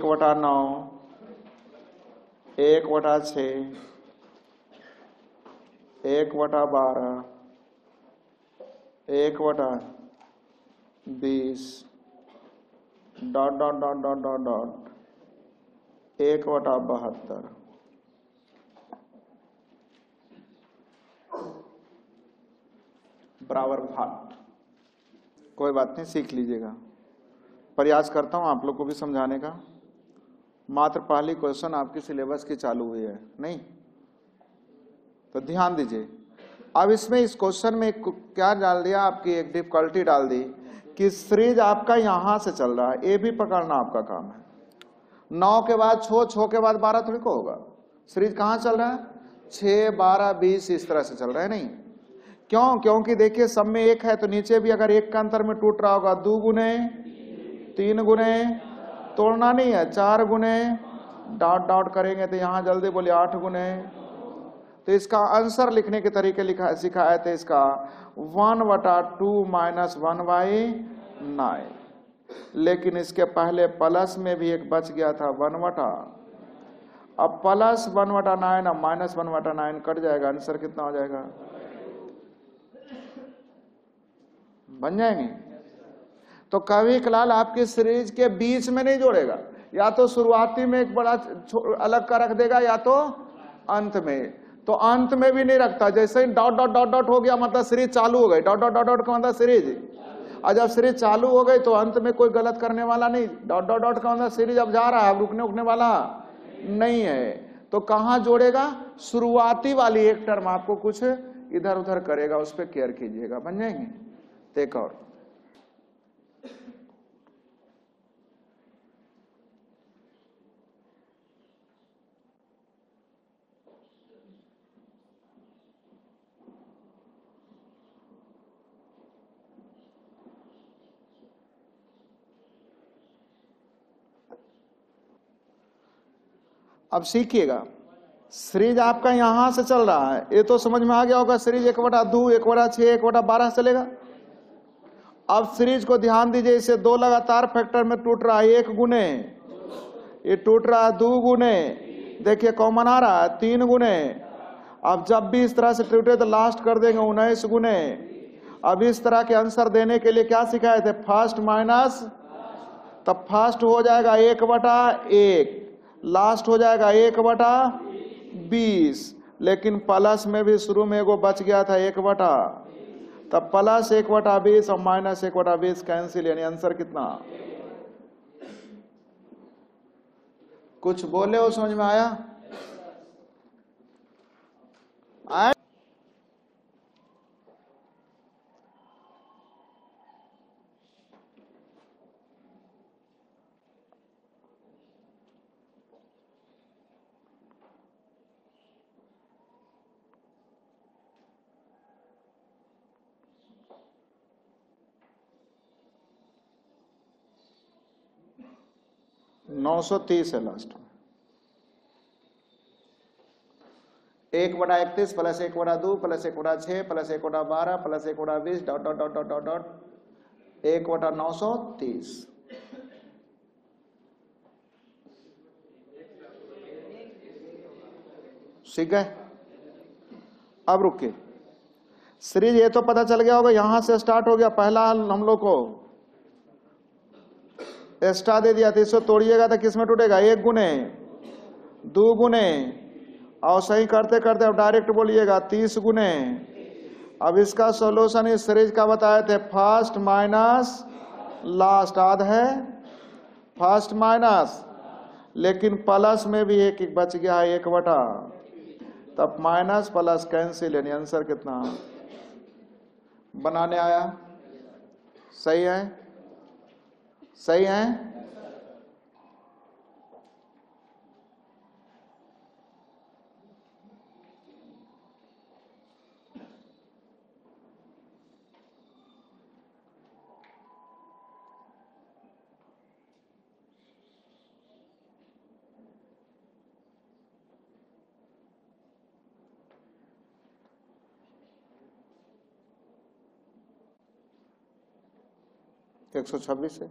1/9, 1/6, 1/12, 1/20, dot dot dot dot dot dot 1/72 बराबर भाग। कोई बात नहीं, सीख लीजिएगा। प्रयास करता हूं आप लोग को भी समझाने का। मात्र पहली क्वेश्चन आपकी सिलेबस की चालू हुई है नहीं, तो ध्यान दीजिए। अब इसमें इस क्वेश्चन में क्या डाल दिया, आपकी एक डिफिकल्टी डाल दी कि सीरीज आपका यहां से चल रहा है, ये भी पकड़ना आपका काम है। 9 के बाद 6 के बाद 12 थोड़ी को होगा। सीरीज कहां चल रहा है, 6, 12, 20 इस तरह से चल रहा है नहीं। क्यों? क्योंकि देखिए सब में 1 है तो नीचे भी अगर 1 का अंतर में टूट रहा होगा 2 गुने 3 गुने, तोड़ना नहीं है 4 गुने, डॉट डॉट करेंगे तो यहां जल्दी बोलिए 8 गुने। तो इसका आंसर लिखने के तरीके सिखाए थे इसका 1/2 - 1/9, लेकिन इसके पहले प्लस में भी एक बच गया था 1/। अब प्लस 1/9 अब माइनस 1/9 कट जाएगा, आंसर कितना हो जाएगा, बन जाएंगे। तो कभी कलाल आपकी सीरीज के बीच में नहीं जोड़ेगा, या तो शुरुआती में एक बड़ा अलग का रख देगा या तो अंत में। तो अंत में भी नहीं रखता, जैसे ही डॉट डॉट डॉट डॉट हो गया मतलब सीरीज चालू हो गई, डॉट डॉट डॉट डॉट का मतलब सीरीज। और जब सीरीज चालू हो गई तो अंत में कोई गलत करने वाला नहीं, डॉट डॉट डॉट का मतलब सीरीज अब जा रहा है, अब रुकने उकने वाला नहीं है। तो कहां जोड़ेगा, शुरुआती वाली एक टर्म आपको कुछ इधर उधर करेगा, उस पर केयर कीजिएगा, बन जाएंगे। एक और अब सीखिएगा। सीरीज आपका यहां से चल रहा है, ये तो समझ में आ गया होगा। सीरीज 1/2, 1/6, 1/12 चलेगा। अब सीरीज को ध्यान दीजिए, इसे 2 लगातार फैक्टर में टूट रहा है, 1 गुने, ये टूट रहा है 2 गुने, देखिए कॉमन आ रहा है 3 गुने। अब जब भी इस तरह से टूटे तो लास्ट कर देंगे 19 गुने। अब इस तरह के आंसर देने के लिए क्या सिखाए थे, फर्स्ट माइनस, तब फर्स्ट हो जाएगा 1/1, लास्ट हो जाएगा 1/20, लेकिन प्लस में भी शुरू में एगो बच गया था 1/, तब प्लस 1/20 और माइनस 1/20 कैंसिल, यानी आंसर कितना। कुछ बोले हो, समझ में आया? आया? 930 है लास्ट में। 1/31 plus 1/2 plus 1/6 plus 1/12 plus 1/20 dot dot dot dot dot 1/930। सीख गए? अब रुकिए, सीरीज ये तो पता चल गया होगा, यहां से स्टार्ट हो गया पहला हल, हम लोग को एक्स्ट्रा दे दिया था, इसको तोड़िएगा तो किसमें टूटेगा, 1 गुने 2 गुने, और सही करते करते अब डायरेक्ट बोलिएगा 30 गुने। अब इसका सॉल्यूशन इस सीरीज का बताए थे, फर्स्ट माइनस लास्ट, आध है फर्स्ट माइनस, लेकिन प्लस में भी एक बच गया है 1/, तब माइनस प्लस कैंसिल, यानी आंसर कितना बनाने आया। सही है, सही है। एक 126 है।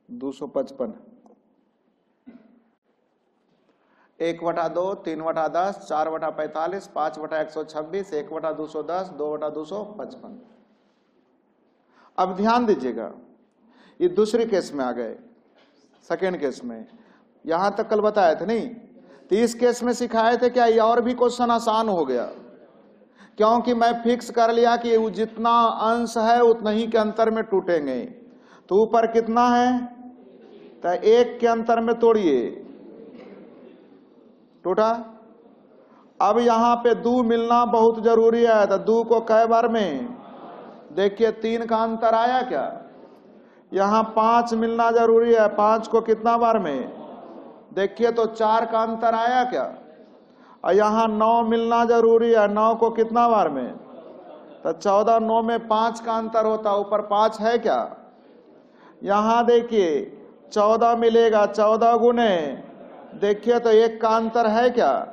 255, 1/2, 3/10, 4/45, 5/126, 1/210, 2/255। अब ध्यान दीजिएगा, ये दूसरे केस में आ गए, सेकेंड केस में। यहां तक कल बताए थे नहीं, तो इस केस में सिखाए थे क्या, ये और भी क्वेश्चन आसान हो गया, क्योंकि मैं फिक्स कर लिया कि जितना अंश है उतना ही के अंतर में टूटेंगे। तो ऊपर कितना है, तो 1 के अंतर में तोड़िए, टूटा। अब यहां पे 2 मिलना बहुत जरूरी है, तो 2 को कै बार में, देखिए 3 का अंतर आया क्या। यहां 5 मिलना जरूरी है, 5 को कितना बार में, देखिए तो 4 का अंतर आया क्या। और यहां 9 मिलना जरूरी है, 9 को कितना बार में, तो 14, 9 में 5 का अंतर होता, ऊपर 5 है क्या। यहां देखिए 14 मिलेगा, 14 गुने, देखिए तो 1 का अंतर है क्या।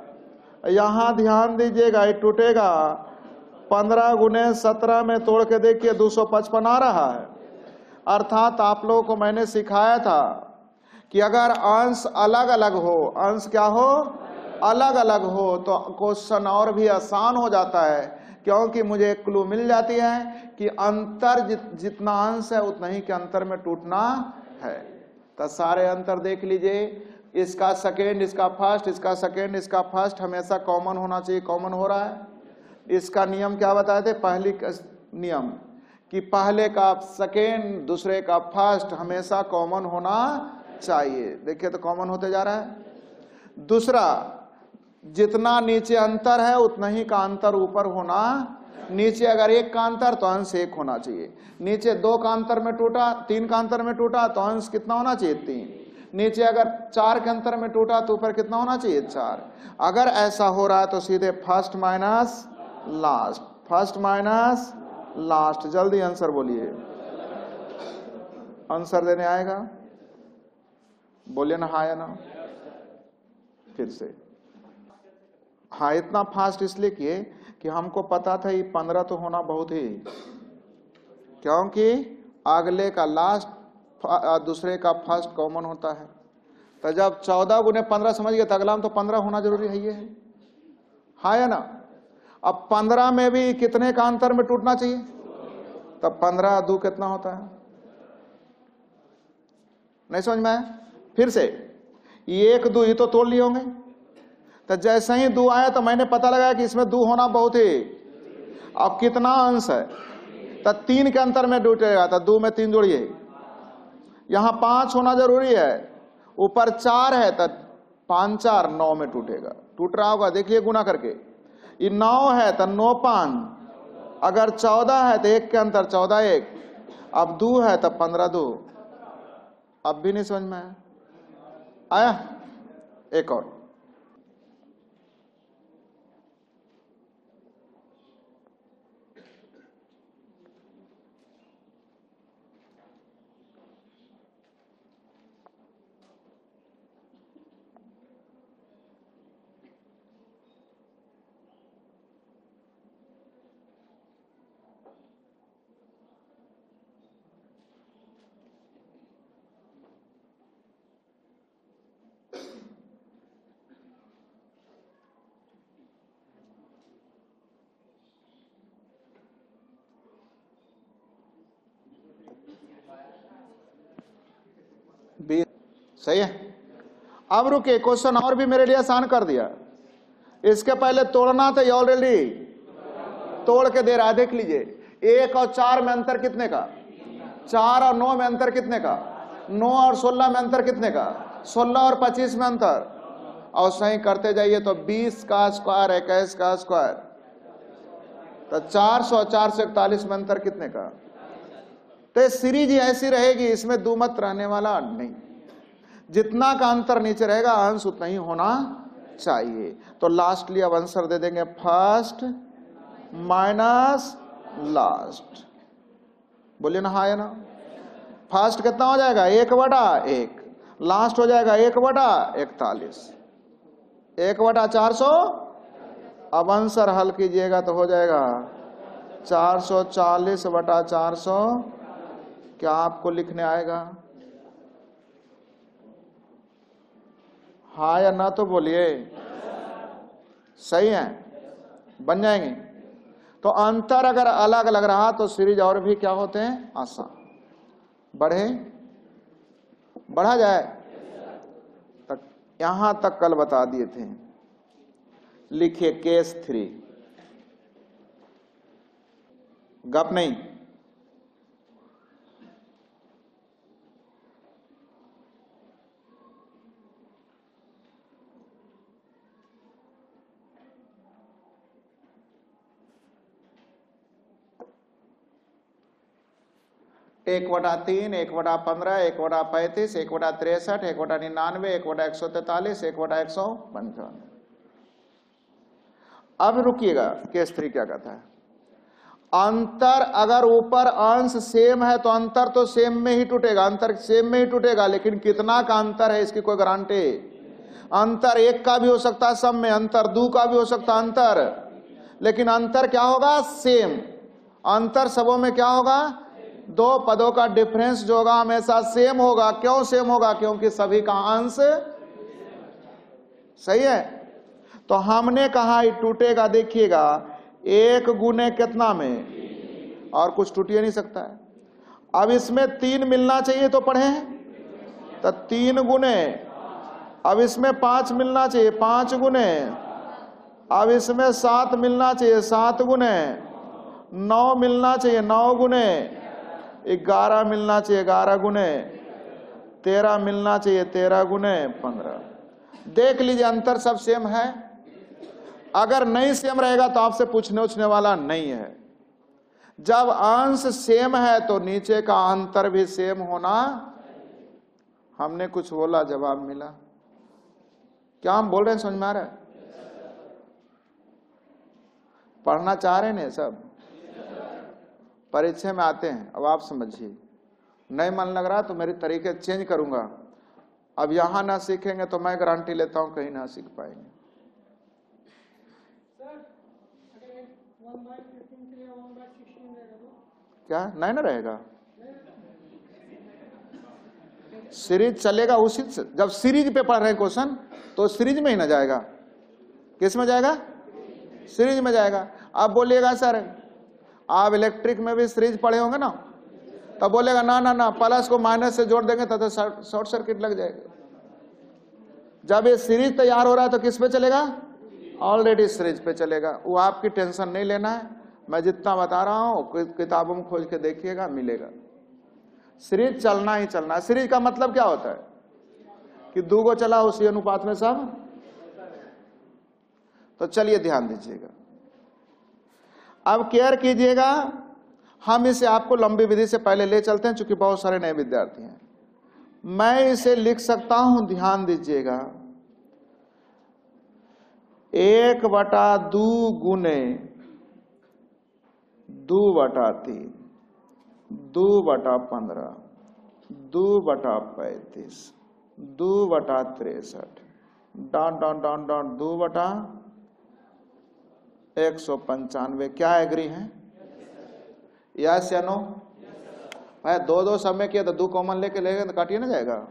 यहां ध्यान दीजिएगा, ये टूटेगा, 15 गुने 17 में तोड़ के देखिए 255 आ रहा है। अर्थात आप लोगों को मैंने सिखाया था कि अगर अंश अलग अलग हो, अंश क्या हो, अलग अलग हो, तो क्वेश्चन और भी आसान हो जाता है, क्योंकि मुझे एक क्लू मिल जाती है कि अंतर जितना अंश है उतना ही के अंतर में टूटना है। तो सारे अंतर देख लीजिए, इसका सेकेंड, इसका फर्स्ट, इसका सेकेंड, इसका फर्स्ट हमेशा कॉमन होना चाहिए, कॉमन हो रहा है। इसका नियम क्या बताए थे, पहली नियम कि पहले का सेकेंड, दूसरे का फर्स्ट हमेशा कॉमन होना चाहिए। देखिए तो कॉमन होते जा रहा है। दूसरा, जितना नीचे अंतर है उतना ही का अंतर ऊपर होना, नीचे अगर 1 का अंतर तो अंश 1 होना चाहिए। नीचे 2 का अंतर में टूटा, 3 का अंतर में टूटा तो अंश कितना होना चाहिए, 3। नीचे अगर 4 के अंतर में टूटा तो ऊपर कितना होना चाहिए, 4। अगर ऐसा हो रहा है तो सीधे first minus last, first minus last. जल्दी आंसर बोलिए, आंसर देने आएगा, बोलिए ना हाँ या ना। फिर से हाँ, इतना फास्ट इसलिए किए कि हमको पता था ये 15 तो होना बहुत ही, क्योंकि अगले का लास्ट, दूसरे का फर्स्ट कॉमन होता है। तो जब 14 गुने 15 समझ गए तो अगला में तो 15 होना जरूरी है, ये है हाँ या ना। अब 15 में भी कितने का अंतर में टूटना चाहिए, तब 15 2 कितना होता है, नहीं समझ में आया। फिर से 1 2 ये तो तोड़ लिए होंगे, तो जैसे ही 2 आया तो मैंने पता लगाया कि इसमें 2 होना बहुत ही। अब कितना अंश है, तो 3 के अंतर में टूटेगा, तो 2 में 3 जोड़िए, यहां 5 होना जरूरी है, ऊपर 4 है तो 5 4 9 में टूटेगा, टूट रहा होगा, देखिए गुना करके। ये 9 है तो 9 5, अगर 14 है तो 1 के अंतर 14 1, अब 2 है तो 15 2। अब भी नहीं समझ में आया, एक और। सही है। अब रुके, क्वेश्चन और भी मेरे लिए आसान कर दिया। इसके पहले तोड़ना था, ये ऑलरेडी तोड़ के दे रहा है, देख लीजिए। 1 और 4 में अंतर कितने का, 4 और 9 में अंतर कितने का, 9 और 16 में अंतर कितने का, 16 और 25 में अंतर। और सही करते जाइए तो 20 का स्क्वायर, 21 का स्क्वायर, तो 400 और 441 में अंतर कितने का। तो सीरीज ऐसी रहेगी, इसमें दो मत रहने वाला नहीं। जितना का अंतर नीचे रहेगा अंश उतना ही होना चाहिए। तो लास्टली अब आंसर दे देंगे फर्स्ट माइनस लास्ट। बोलिए ना हाँ या ना। फर्स्ट कितना हो जाएगा 1/1, लास्ट हो जाएगा 1/41, 1/400। अब आंसर हल कीजिएगा तो हो जाएगा 440/400। क्या आपको लिखने आएगा? हाँ या ना तो बोलिए, सही है, बन जाएंगे। तो अंतर अगर अलग लग रहा तो सीरीज और भी क्या होते हैं, आसान। बढ़ा जाए तक, यहां तक कल बता दिए थे। लिखिए केस 3, गप नहीं। एक बटा 3, 1/15, 1/35, 1/63, 1/99, 1/143, 1/155। अब रुकिएगा, केस 3 क्या कहता है। अंतर अगर ऊपर अंश सेम है तो अंतर तो सेम में ही टूटेगा, अंतर सेम में ही टूटेगा, लेकिन कितना का अंतर है इसकी कोई गारंटी। अंतर 1 का भी हो सकता है सब में, अंतर 2 का भी हो सकता है अंतर, लेकिन अंतर क्या होगा, सेम। अंतर सबों में क्या होगा, 2 पदों का डिफरेंस जो होगा हमेशा सेम होगा। क्यों सेम होगा, क्योंकि सभी का अंश सही है। तो हमने कहा ये टूटेगा, देखिएगा 1 गुने कितना में, और कुछ टूट ही नहीं सकता है। अब इसमें 3 मिलना चाहिए तो पढ़े, तो 3 गुने। अब इसमें 5 मिलना चाहिए, 5 गुने। अब इसमें 7 मिलना चाहिए, 7 गुने। 9 मिलना चाहिए, 9 गुने। 11 मिलना चाहिए, 11 गुने। 13 मिलना चाहिए, 13 गुने 15। देख लीजिए अंतर सब सेम है। अगर नहीं सेम रहेगा तो आपसे पूछने वाला नहीं है। जब अंश सेम है तो नीचे का अंतर भी सेम होना। हमने कुछ बोला, जवाब मिला। क्या हम बोल रहे हैं समझ में आ रहा है? पढ़ना चाह रहे हैं सब, परीक्षा में आते हैं। अब आप समझिए, नहीं मन लग रहा तो मेरे तरीके चेंज करूंगा। अब यहां ना सीखेंगे तो मैं गारंटी लेता हूं कहीं ना सीख पाएंगे। क्या नहीं ना रहेगा, सीरीज चलेगा उसी से। जब सीरीज पे पढ़ रहे हैं क्वेश्चन तो सीरीज में ही ना जाएगा, किस में जाएगा, सीरीज में जाएगा। आप बोलिएगा सर आप इलेक्ट्रिक में भी सीरीज पढ़े होंगे ना, तब बोलेगा ना ना ना प्लस को माइनस से जोड़ देंगे तो शॉर्ट सर्किट लग जाएगा। जब ये सीरीज तैयार हो रहा है तो किस पे चलेगा, ऑलरेडी सीरीज पे चलेगा। वो आपकी टेंशन नहीं लेना है, मैं जितना बता रहा हूं किताबों में खोज के देखिएगा, मिलेगा। सीरीज चलना ही चलना है। सीरीज का मतलब क्या होता है कि 2 को चला उसी अनुपात में सब। तो चलिए ध्यान दीजिएगा, अब केयर कीजिएगा। हम इसे आपको लंबी विधि से पहले ले चलते हैं, चूंकि बहुत सारे नए विद्यार्थी हैं। मैं इसे लिख सकता हूं, ध्यान दीजिएगा, 1/2 गुने 2/3, 2/15, 2/35, 2/63, डॉट डॉट डॉट डॉट 2/195। क्या एग्री है, यस या नो? भाई 2 समय किया तो 2 कॉमन लेके लेंगे तो काटिए ना जाएगा।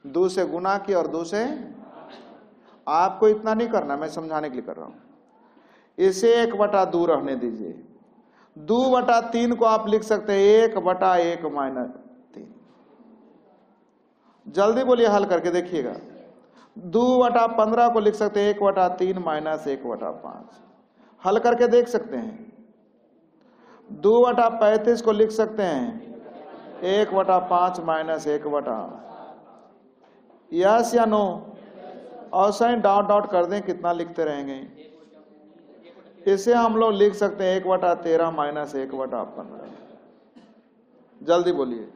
2 से गुना किया और 2 से, आपको इतना नहीं करना, मैं समझाने के लिए कर रहा हूं। इसे 1/2 रहने दीजिए। 2/3 को आप लिख सकते हैं 1/1 - 3। जल्दी बोलिए, हल करके देखिएगा। 2/15 को लिख सकते हैं 1/3 - 1/5। हल करके देख सकते हैं। 2/35 को लिख सकते हैं 1/5 - 1/। यस या नो? और साइन डॉट डॉट कर दें, कितना लिखते रहेंगे। इसे हम लोग लिख सकते हैं 1/13 - 1/15। जल्दी बोलिए,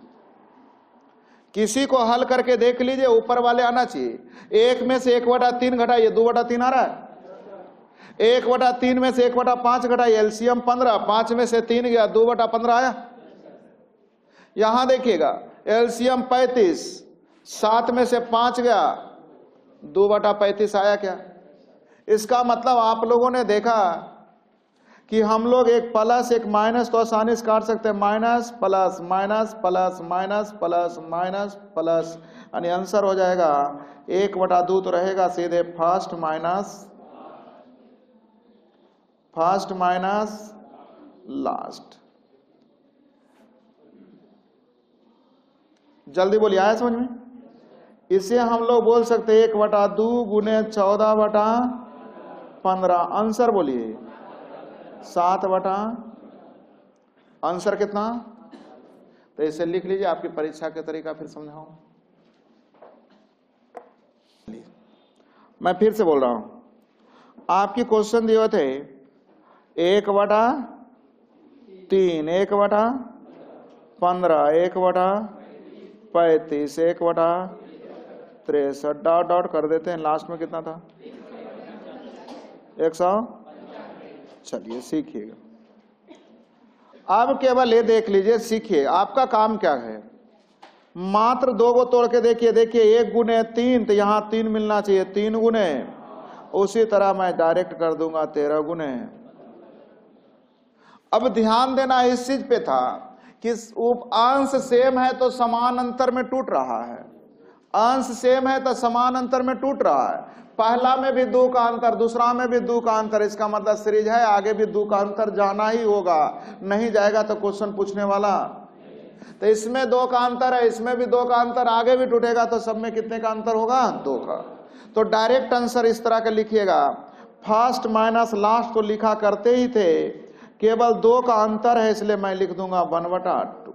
किसी को हल करके देख लीजिए, ऊपर वाले आना चाहिए। 1 में से 1/3 घटाइए, 2/3 आ रहा है। 1/3 में से 1/5 घटाइए, एलसीएम 15, 5 में से 3 गया, 2/15 आया। यहां देखिएगा एलसीएम 35, 7 में से 5 गया, 2/35 आया। क्या इसका मतलब आप लोगों ने देखा कि हम लोग एक प्लस एक माइनस तो आसानी से काट सकते हैं, minus plus minus plus minus plus minus plus, यानी आंसर हो जाएगा 1/2 तो रहेगा सीधे फर्स्ट माइनस लास्ट। जल्दी बोलिए, आया समझ में? इसे हम लोग बोल सकते हैं 1/2 गुने 14/15। आंसर बोलिए 7 आंसर कितना? तो इसे लिख लीजिए, आपकी परीक्षा के तरीका फिर समझाऊं। मैं फिर से बोल रहा हूं, आपकी क्वेश्चन दिए थे 1/3, 1/15, 1/35, 1/63, डॉट डॉट कर देते हैं, लास्ट में कितना था? 100। चलिए सीखिएगा। अब केवल ये देख लीजिए, सीखिए, आपका काम क्या है, मात्र 2 को तोड़ के देखिए। देखिए 1 गुने 3, तो यहां 3 मिलना चाहिए, 3 गुने, उसी तरह मैं डायरेक्ट कर दूंगा 13 गुने। अब ध्यान देना इस चीज पे था कि अंश सेम है तो समान अंतर में टूट रहा है, अंश सेम है तो समान अंतर में टूट रहा है। पहला में भी 2 का अंतर, दूसरा में भी 2 का अंतर, इसका मतलब सीरीज है, आगे भी 2 का अंतर जाना ही होगा, नहीं जाएगा तो क्वेश्चन पूछने वाला। तो इसमें 2 का अंतर है, इसमें भी 2 का अंतर, आगे भी टूटेगा तो सब में कितने का अंतर होगा? 2 का। तो डायरेक्ट आंसर इस तरह का लिखिएगा, फर्स्ट माइनस लास्ट तो लिखा करते ही थे, केवल 2 का अंतर है इसलिए मैं लिख दूंगा 1/2।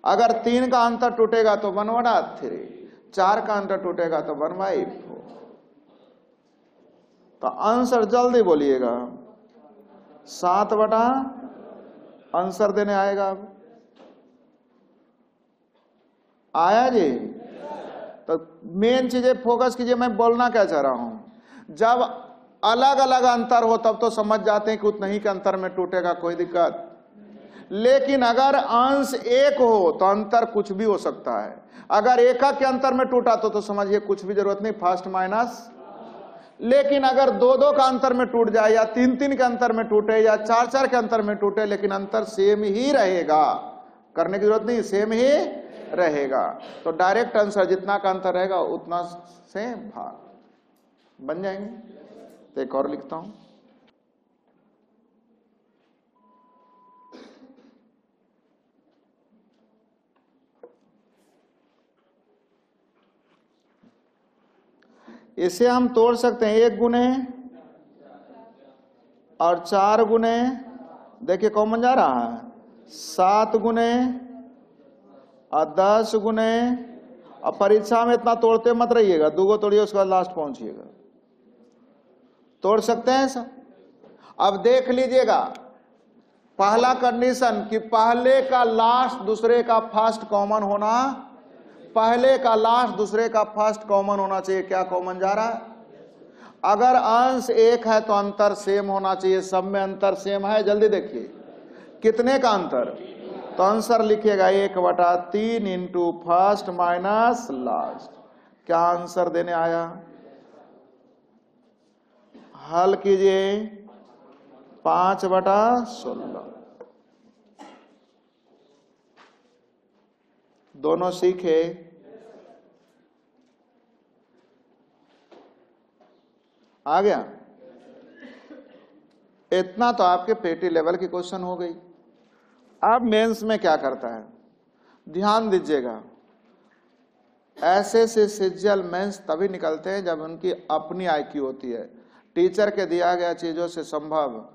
अगर 3 का अंतर टूटेगा तो 1/3, 4 का अंतर टूटेगा तो 1/4। तो आंसर जल्दी बोलिएगा 7 आंसर देने आएगा। अब आया जी? तो मेन चीजें फोकस कीजिए, मैं बोलना क्या चाह रहा हूं, जब अलग अलग अंतर हो तब तो समझ जाते हैं कि उतना ही के अंतर में टूटेगा, कोई दिक्कत। लेकिन अगर अंश एक हो तो अंतर कुछ भी हो सकता है, अगर एकक के अंतर में टूटा तो समझिए कुछ भी जरूरत नहीं, फर्स्ट माइनस। लेकिन अगर 2-2 का अंतर में टूट जाए, या 3-3 के अंतर में टूटे, या 4-4 के अंतर में टूटे, लेकिन अंतर सेम ही रहेगा, करने की जरूरत नहीं, सेम ही रहेगा। तो डायरेक्ट आंसर जितना का अंतर रहेगा उतना से भाग बन जाएंगे। तो एक और लिखता हूं, इसे हम तोड़ सकते हैं 1 गुने और 4 गुने, देखिए कॉमन जा रहा है, 7 गुने और 10 गुने। अब परीक्षा में इतना तोड़ते मत रहिएगा, 2 को तोड़िए उसके बाद लास्ट पहुंचिएगा। तोड़ सकते हैं ऐसा? अब देख लीजिएगा, पहला कंडीशन कि पहले का लास्ट दूसरे का फर्स्ट कॉमन होना, पहले का लास्ट दूसरे का फर्स्ट कॉमन होना चाहिए। क्या कॉमन जा रहा है? अगर अंश एक है तो अंतर सेम होना चाहिए, सब में अंतर सेम है। जल्दी देखिए कितने का अंतर, तो आंसर लिखिएगा 1/3 इंटू फर्स्ट माइनस लास्ट। क्या आंसर देने आया? हल कीजिए 5/16। दोनों सीखे? आ गया? इतना तो आपके पेटी लेवल की क्वेश्चन हो गई। अब मेंस में क्या करता है, ध्यान दीजिएगा, ऐसे से सीजीएल मेंस तभी निकलते हैं जब उनकी अपनी आईक्यू होती है, टीचर के दिया गया चीजों से संभव।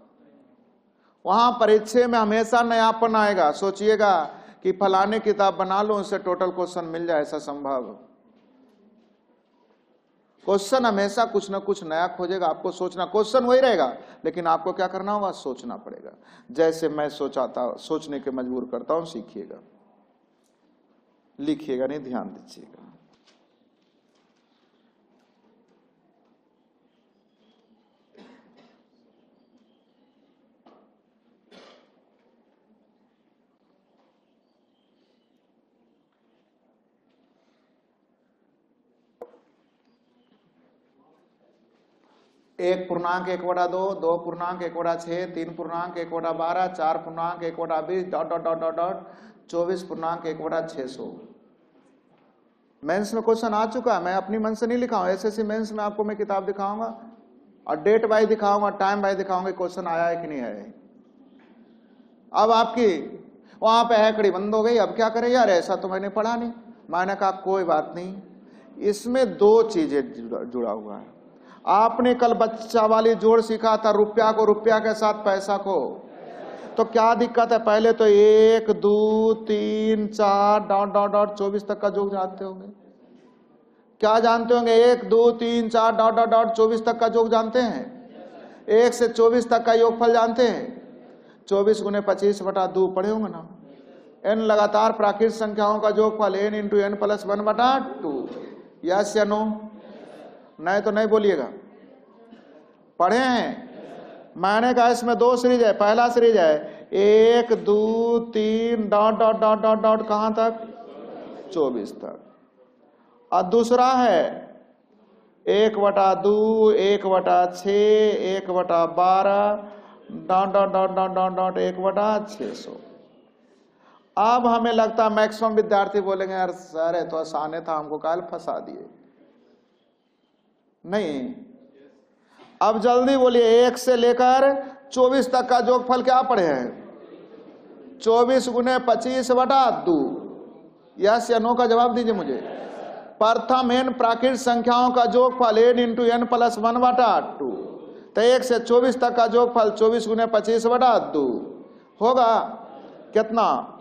वहां परीक्षा में हमेशा नयापन आएगा, सोचिएगा कि फलाने किताब बना लो उससे टोटल क्वेश्चन मिल जाए, ऐसा संभव? क्वेश्चन हमेशा कुछ ना कुछ नया खोजेगा, आपको सोचना, क्वेश्चन वही रहेगा लेकिन आपको क्या करना होगा, सोचना पड़ेगा। जैसे मैं सोचाता, सोचने के मजबूर करता हूं, सीखिएगा, लिखिएगा नहीं, ध्यान दीजिएगा। 1.1/2, 2.1/6, 3.1/12, 4.1/20, dot dot dot dot dot 24.1/600। Mains में क्वेश्चन आ चुका है, मैं अपनी मन से नहीं लिखा हूं, एसएससी मेंस में आपको मैं किताब दिखाऊंगा और डेट वाइज दिखाऊंगा, टाइम वाइज दिखाऊंगा क्वेश्चन आया है कि नहीं आया है। अब आपकी वहां पे हैकड़ी बंद हो गई, अब क्या करें यार, ऐसा तो मैंने पढ़ा नहीं। मैंने कहा कोई बात नहीं, इसमें दो चीजें जुड़ा हुआ है। आपने कल बच्चा वाली जोड़ सीखा था, रुपया को रुपया के साथ पैसा को, तो क्या दिक्कत है, पहले तो 1 2 3 4 डॉट डॉट डॉट 24 तक का जोड़ जानते होंगे, क्या जानते होंगे, 1 2 3 4 डॉट डॉट डॉट 24 तक का जोड़ जानते हैं, 1 से 24 तक का योगफल जानते हैं, 24 गुने 25/2 पढ़े होंगे ना। n लगातार प्राकृतिक संख्याओं का जोगफल n into n plus 1/2, yes या नो? नहीं तो नहीं बोलिएगा, पढ़े हैं। मैंने कहा इसमें दो सीरीज है, पहला सीरीज है 1 2 3 dot dot dot dot dot कहां तक, 24 तक, और दूसरा है 1/2 1/6 1/12 dot dot dot dot dot dot 1/600। अब हमें लगता है मैक्सिमम विद्यार्थी बोलेंगे यार सर ये तो आसान था, हमको काल फंसा दिए। नहीं, अब जल्दी बोलिए, 1 से लेकर 24 तक का जोगफल क्या पढ़े हैं, 24 गुने 25/2, यस या नो का जवाब दीजिए मुझे। प्रथम n प्राकृतिक संख्याओं का जोगफल n इंटू n प्लस 1/2, तो 1 से 24 तक का जोगफल 24 गुने 25/2 होगा कितना,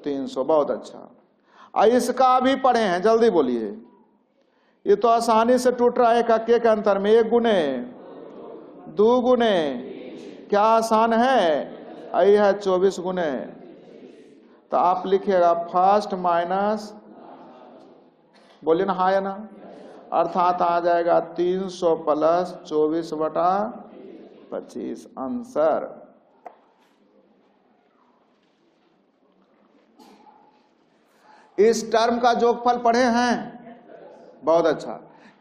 300। बहुत अच्छा, इसका भी पढ़े हैं, जल्दी बोलिए, ये तो आसानी से टूट रहा है एक अक्के के अंतर में, 1 गुने 2 गुने क्या आसान है, आई है 24 गुने, तो आप लिखिएगा फर्स्ट माइनस, बोलिए ना हाँ या ना, अर्थात आ जाएगा 300 प्लस 24/25 आंसर। इस टर्म का जोगफल पढ़े हैं, बहुत अच्छा।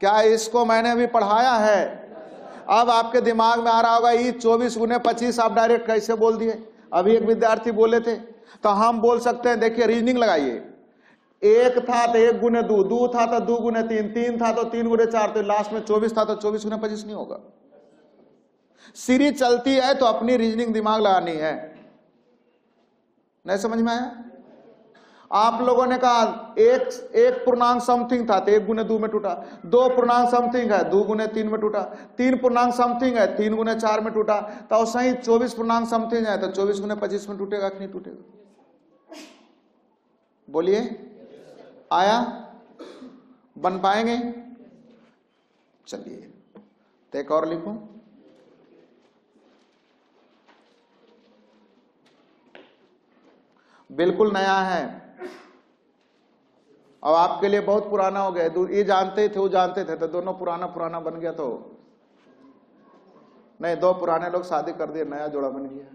क्या इसको मैंने अभी पढ़ाया है? अब आपके दिमाग में आ रहा होगा ये 24 गुने 25 आप डायरेक्ट कैसे बोल दिए। अभी एक विद्यार्थी बोले थे, तो हम बोल सकते हैं, देखिए रीजनिंग लगाइए, 1 था तो 1 गुने 2, 2 था तो 2 गुने 3, 3 था तो 3 गुने 4, तो लास्ट में 24 था तो 24 गुने 25 नहीं होगा। सीरीज चलती है तो अपनी रीजनिंग दिमाग लगानी है। नहीं समझ में आया? आप लोगों ने कहा एक पूर्णांक समथिंग था तो 1 गुने 2 में टूटा, 2 पूर्णांक समथिंग है 2 गुने 3 में टूटा, 3 पूर्णांक समथिंग है 3 गुने 4 में टूटा, तो सही 24 पूर्णांक समथिंग है तो 24 गुने 25 में टूटेगा कि नहीं टूटेगा? बोलिए, आया? बन पाएंगे? चलिए तो एक और लिखूं, बिल्कुल नया है, अब आपके लिए बहुत पुराना हो गया। ये जानते थे वो जानते थे, तो दोनों पुराना पुराना बन गया, तो नहीं, 2 पुराने लोग शादी कर दिए, नया जोड़ा बन गया।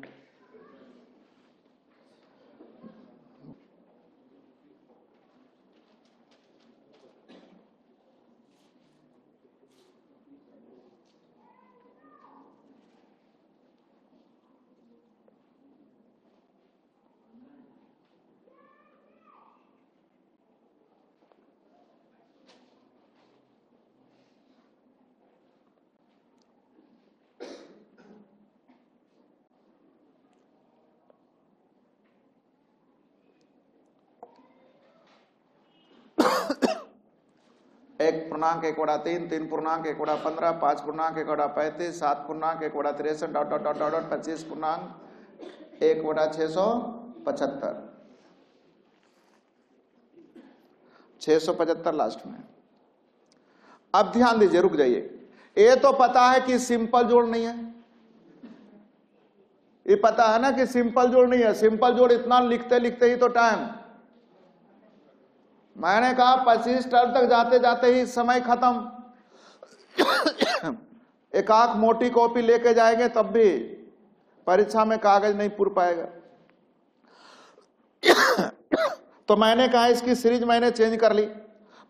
एक पूर्णांक 1/3, 3 पूर्णांक 1/15, 5 पूर्णांक 1/35, 7 पूर्णांक 1/63 डॉट डॉट डॉट डॉट 25 पूर्णांक 1/675, 675 लास्ट में। अब ध्यान दीजिए, रुक जाइए, ये तो पता है कि सिंपल जोड़ नहीं है, ये पता है ना कि सिंपल जोड़ नहीं है। सिंपल जोड़ इतना लिखते लिखते ही तो टाइम, मैंने कहा 25 टर्म तक जाते जाते ही समय खत्म। एक आंख मोटी कॉपी लेके जाएंगे तब भी परीक्षा में कागज नहीं पूर पाएगा। तो मैंने कहा इसकी सीरीज मैंने चेंज कर ली,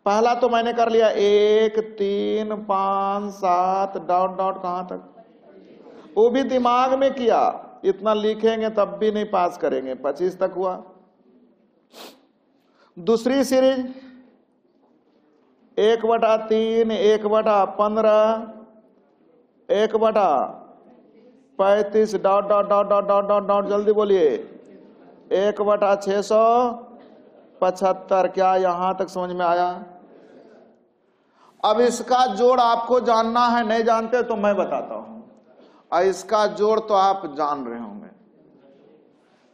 पहला तो मैंने कर लिया 1 3 5 7 डॉट डॉट कहां तक, वो भी दिमाग में किया, इतना लिखेंगे तब भी नहीं पास करेंगे। 25 तक हुआ। दूसरी series 1/3 1/15 1/35 dot dot dot dot dot dot dot, जल्दी बोलिए, 1/675। क्या यहां तक समझ में आया? अब इसका जोड़ आपको जानना है, नहीं जानते तो मैं बताता हूं। और इसका जोड़ तो आप जान रहे होंगे,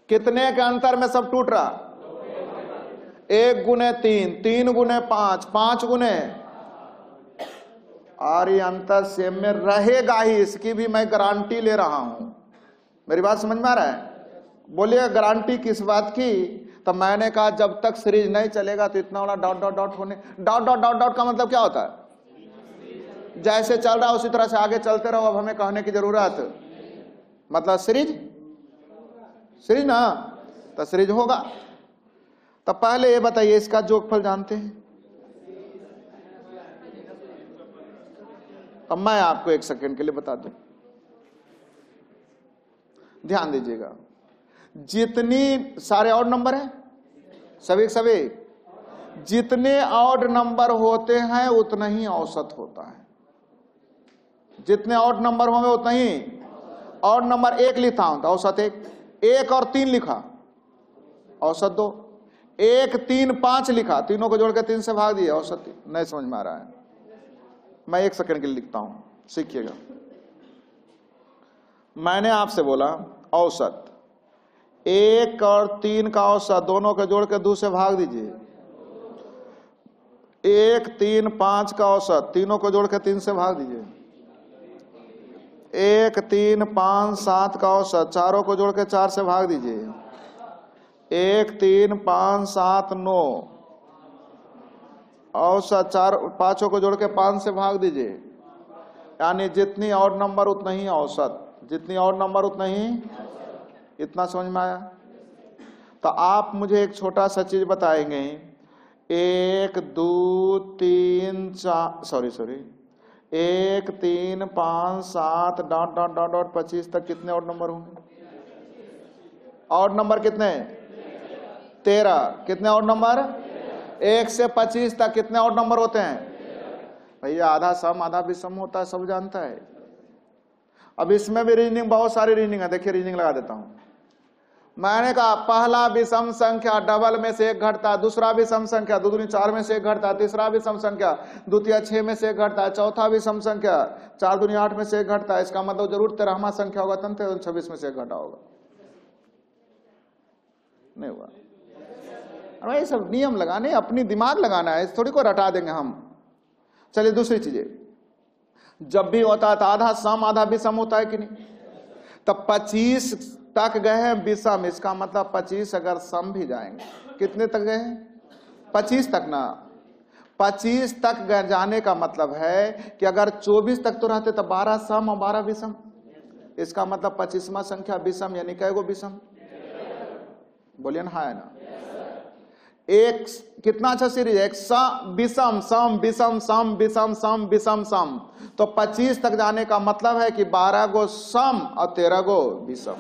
कितने के अंतर में सब टूट रहा? 1 गुने 3, 3 गुने 5, 5 गुने, और ये अंतर सेम में रहेगा ही, इसकी भी मैं गारंटी ले रहा हूं। मेरी बात समझ में आ रहा है? बोलिए गारंटी किस बात की? तो मैंने कहा जब तक सीरीज नहीं चलेगा तो इतना वाला डॉट डॉट डॉट होने, डॉट डॉट डॉट डॉट का मतलब क्या होता है? जैसे चल रहा है उसी तरह से आगे चलते रहो, अब हमें कहने की जरूरत, मतलब सीरीज ना, तो सीरीज होगा। तो पहले ये बताइए इसका जोगफल जानते हैं? अब मैं आपको 1 सेकंड के लिए बता दूं, ध्यान दीजिएगा। जितनी सारे ऑड नंबर हैं, सभी जितने ऑड नंबर होते हैं उतना ही औसत होता है। जितने ऑड नंबर होंगे उतना ही ऑड नंबर। 1 लिखा हूं तो औसत 1 और 3 लिखा, औसत 2। 1 3 5 लिखा, तीनों को जोड़ के 3 से भाग दिए, औसत 3। नहीं समझ में आ रहा है? मैं 1 सेकंड के लिए लिखता हूं, सीखिएगा। मैंने आपसे बोला औसत, 1 और 3 का औसत दोनों को जोड़ के 2 से भाग दीजिए। 1 3 5 का औसत तीनों को जोड़ के 3 से भाग दीजिए। 1 3 5 7 का औसत चारों को जोड़ के 4 से भाग दीजिए। 1 3 5 7 9 औसत 4 पांचों को जोड़ के 5 से भाग दीजिए। यानी जितनी ऑड नंबर उतना ही औसत, जितनी ऑड नंबर उतना ही। इतना समझ में आया? तो आप मुझे एक छोटा सा चीज बताएंगे, 1 2 3 4 sorry 1 3 5 7 dot dot dot dot 25 तक कितने ऑड नंबर होंगे? ऑड नंबर कितने? 13। कितने ऑड नंबर? 1 से 25 तक कितने ऑड नंबर होते हैं भैया? आधा सम आधा विषम होता है, सब जानता है। अब इसमें भी रीजनिंग, बहुत सारी रीजनिंग है। देखिए रीजनिंग लगा देता हूं। मैंने कहा पहला विषम संख्या डबल में से 1 घटता, दूसरा विषम संख्या 2 दूनी 4 में से 1 घटता, तीसरा विषम संख्या द्वितीय 6 में से 1 घटता है, चौथा विषम संख्या 4 दूनी 8 में से 1 घटता है। इसका मतलब जरूर 13वां संख्या होगा, तब 26 में से 1 घटा होगा। नहीं हुआ? ये सब नियम लगाने, अपनी दिमाग लगाना है, थोड़ी को रटा देंगे हम। चलिए दूसरी चीजें, जब भी होता है तो आधा सम आधा विषम होता है कि नहीं? तब 25 तक गए हैं विषम, इसका मतलब 25 अगर सम भी जाएंगे, कितने तक गए हैं? 25 तक ना। 25 तक जाने का मतलब है कि अगर 24 तक तो रहते तो 12 सम और 12 विषम। इसका मतलब 25वां संख्या विषम, यानी कैगो विषम? बोलिए ना, है ना? एक कितना अच्छा सीरीज है, एक विषम सम विषम सम विषम सम विषम सम। तो 25 तक जाने का मतलब है कि 12 गो सम और 13 गो विषम।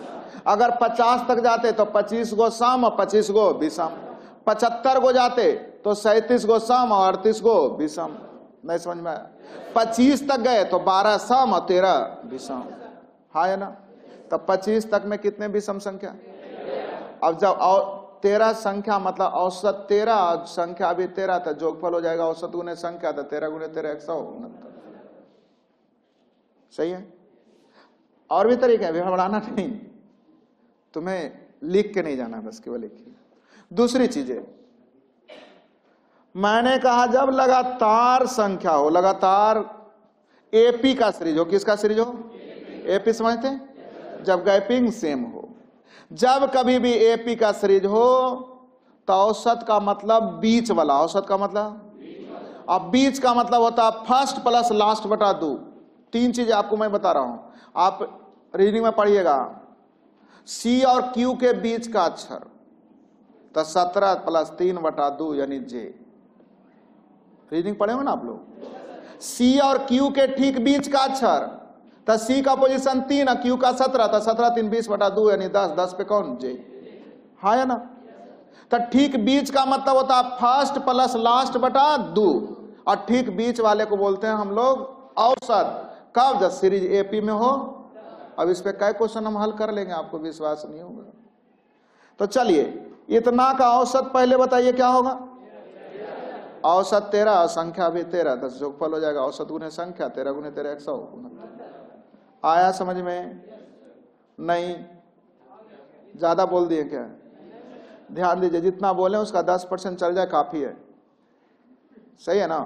अगर 50 तक जाते तो 25 गो सम और 25 गो विषम। 75 गो जाते तो 37 गो सम और 38 गो विषम। नहीं समझ में आया? 25 तक गए तो 12 सम और 13 विषम, है ना? तो 25 तक में कितने विषम संख्या? अब जब 13 संख्या मतलब औसत 13, संख्या भी 13, तो जोगफल हो जाएगा औसत गुने संख्या, तो 13 गुने 13 169। सही है? और भी तरीके हैं, घबराना नहीं, तुम्हें लिख के नहीं जाना, बस केवल लिखिए। दूसरी चीजें मैंने कहा, जब लगातार संख्या हो, लगातार एपी का सीरीज हो, किसका सीरीज हो? एपी समझते हैं? जब गैपिंग सेम हो, जब कभी भी एपी का सीरीज हो तो औसत का मतलब बीच वाला, औसत का मतलब, अब बीच का मतलब होता है फर्स्ट प्लस लास्ट बटा 2। 3 चीजें आपको मैं बता रहा हूं, आप रीडिंग में पढ़िएगा। सी और क्यू के बीच का अक्षर तो 17 प्लस 3 बटा 2 यानी जे। रीजनिंग पढ़े हो ना आप लोग। सी और क्यू के ठीक बीच का अक्षर, तो सी का पोजीशन 3 और क्यू का 17, तो 17 3 20/2 यानी 10, 10 पे कौन जे, हाँ या ना। तो ठीक बीच का मतलब होता है फर्स्ट प्लस लास्ट बटा 2, और ठीक बीच वाले को बोलते हैं हम लोग औसत। कब? जब सीरीज एपी में हो। अब इस पे कई क्वेश्चन हम हल कर लेंगे, आपको विश्वास नहीं होगा। तो चलिए, इतना का औसत पहले बताइए क्या होगा। औसत 13 और संख्या भी 13, 10 जोगफल हो जाएगा औसत गुने संख्या, 13 गुने 13 169। आया समझ में? नहीं, ज्यादा बोल दिए क्या? ध्यान दीजिए, जितना बोले उसका 10% चल जाए काफी है, सही है ना।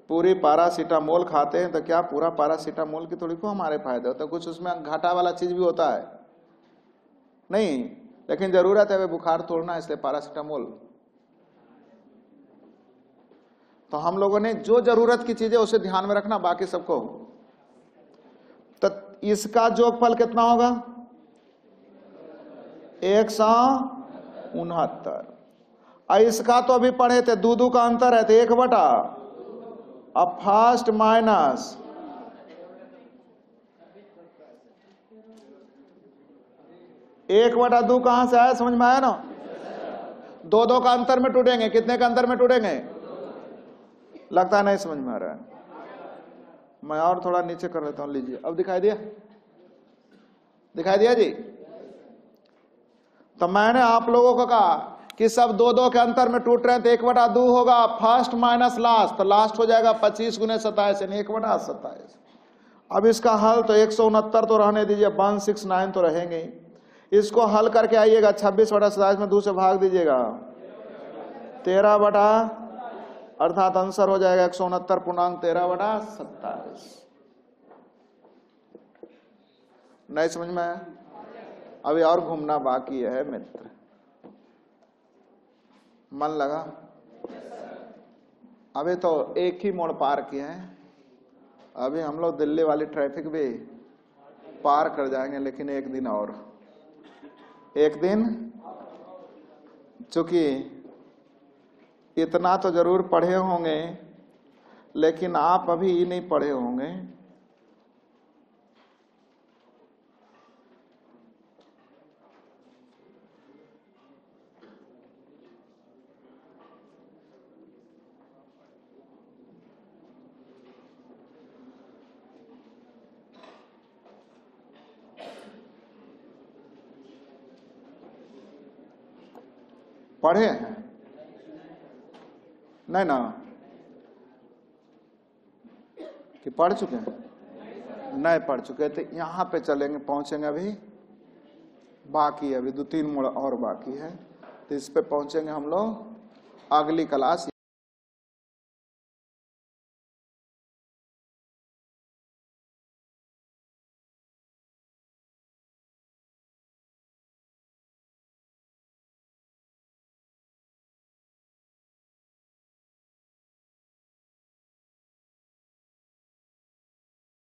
पूरी पारासीटामोल खाते हैं तो क्या पूरा पारासीटामोल की थोड़ी को हमारे फायदे होता है, कुछ उसमें घाटा वाला चीज भी होता है नहीं, लेकिन जरूरत है वे बुखार तोड़ना, इसलिए पारासीटामोल। तो हम लोगों ने जो जरूरत की चीजें उसे ध्यान में रखना, बाकी सबको। तो इसका जोगफल कितना होगा? 169। और इसका तो अभी पढ़े थे, 2 का अंतर है तो 1 बटा, अब फर्स्ट माइनस 1/2 कहां से आया, समझ में आया ना। 2 का अंतर में टूटेंगे, कितने का अंतर में टूटेंगे? लगता है नहीं समझ में आ रहा है। मैं और थोड़ा नीचे कर लेता हूं, लीजिए अब दिखाई दिया, दिखाई दिया जी। तो मैंने आप लोगों को कहा कि सब 2 के अंतर में टूट रहे हैं तो 1/2 होगा फर्स्ट माइनस लास्ट, तो लास्ट हो जाएगा 25 गुने 27 यानी 1/27। अब इसका हल तो 169 तो रहने दीजिए, 169 तो रहेंगे। इसको हल करके आइएगा, 26/27 में 2 से भाग दीजिएगा, 13 बटा, अर्थात आंसर हो जाएगा 169.13/27। नहीं समझ में आया? अभी और घूमना बाकी है मित्र, मन लगा? अभी तो एक ही मोड़ पार किए हैं, अभी हम लोग दिल्ली वाली ट्रैफिक भी पार कर जाएंगे, लेकिन एक दिन और, एक दिन। चूंकि इतना तो जरूर पढ़े होंगे, लेकिन आप अभी नहीं पढ़े होंगे। पढ़े हैं नहीं ना, कि पढ़ चुके हैं? नहीं पढ़ चुके तो यहां पे चलेंगे, पहुंचेंगे, अभी बाकी है, अभी 2-3 मोड़ और बाकी है, तो इस पे पहुंचेंगे हम लोग अगली क्लास।